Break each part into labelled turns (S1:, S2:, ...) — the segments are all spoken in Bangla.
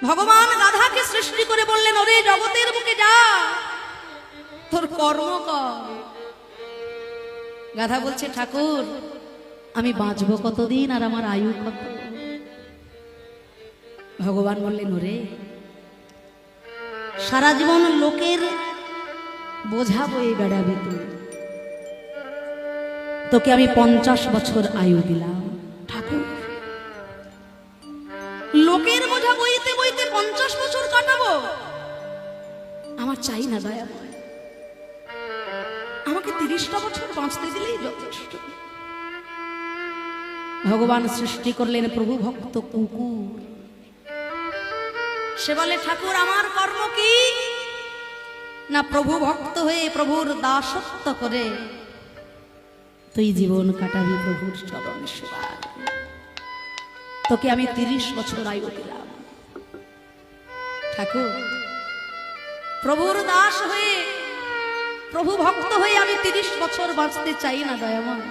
S1: ভগবান গাধাকে সৃষ্টি করে বললেন, ওরে জগতের বুকে যা, তোর কর্ম কর। গাধা বলছে, ঠাকুর আমি বাঁচবো কতদিন আর আমার আয়ু কত? ভগবান বললেন, ওরে সারা জীবন লোকের বোঝা বয়ে বেড়াবি তুই, তোকে আমি 50 বছর আয়ু দিলাম। ঠাকুর লোকের বোঝা বইতে বইতে 50 বছর কাটাবো? আমার চাই না দয়াময়, আমাকে 30টা বছর বাঁচতে দিলেই যথেষ্ট। ভগবান সৃষ্টি করলেন প্রভু ভক্ত কুকুর। সে বলে, ঠাকুর আমার কর্ম কি? না, প্রভু ভক্ত হয়ে প্রভুর দাসত্ব করে তুই জীবন কাটাবি প্রভুর চরণ সেবায়। তোকে আমি 30 বছর আয়ু দিলাম। ঠাকুর প্রভুর দাস হয়ে প্রভু ভক্ত হয়ে আমি 30 বছর বাঁচতে চাই না দয়াময়,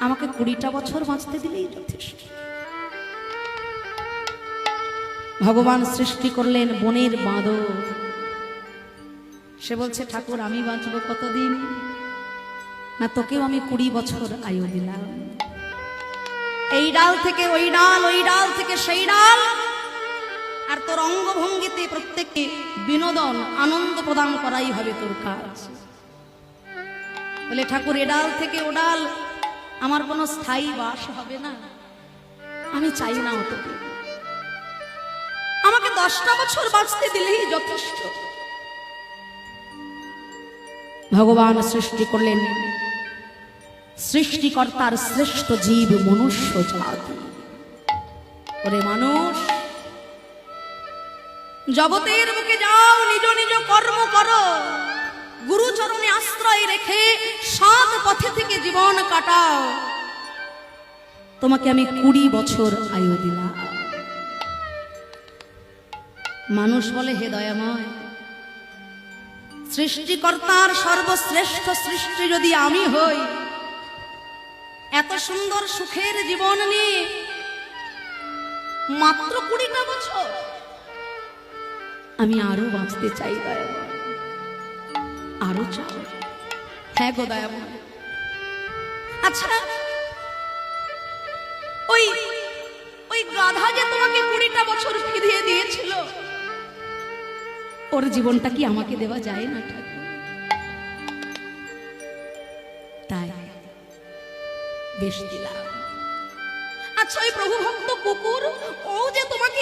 S1: আমাকে 20টা বছর বাঁচতে দিলেই যথেষ্ট। ভগবান সৃষ্টি করলেন বনের বাঁদর। সে বলছে, ঠাকুর আমি বাঁচবো কতদিন? না, তোকেও আমি 20 বছর আয়ু দিলাম। এই ডাল থেকে ওই ডাল, ওই ডাল থেকে সেই ডাল, আর তোর অঙ্গভঙ্গিতে প্রত্যেককে বিনোদন আনন্দ প্রদান করাই হবে তোর কাজ। বলে, ঠাকুর এ ডাল থেকে ও ডাল আমার কোনো স্থায়ী বাস হবে না, আমি চাই না অত, আমাকে 10টা বছর বাঁচতে দিলেই যথেষ্ট। ভগবান সৃষ্টি করলেন সৃষ্টিকর্তার শ্রেষ্ঠ জীব মনুষ্য জাতি। ওরে মানুষ, জগতের বুকে যাও, নিজ নিজ কর্ম করো, গুরুচরণে আশ্রয় রেখে সৎ পথে থেকে জীবন কাটাও। তোমাকে আমি 20 বছর আয়ু দিলাম। মানুষ বলে, হে দয়াময়, সৃষ্টিকর্তার সর্বশ্রেষ্ঠ সৃষ্টি যদি আমি হই, এত সুন্দর সুখের জীবন নিয়ে মাত্র 20টা বছর, আমি আরো বাঁচতে চাই দয়াময়, আরো চাই। হ্যাঁ গো দয়াময়। আচ্ছা, ওই ওই গাধা যে তোমাকে 20টা বছর ফিরিয়ে দিয়েছিল, ওর জীবনটা কি আমাকে দেওয়া যায় না ঠাকুর? তাই বেশ দিলাম। আচ্ছা, ওই প্রভু ভক্ত কুকুর, ও যে তোমাকে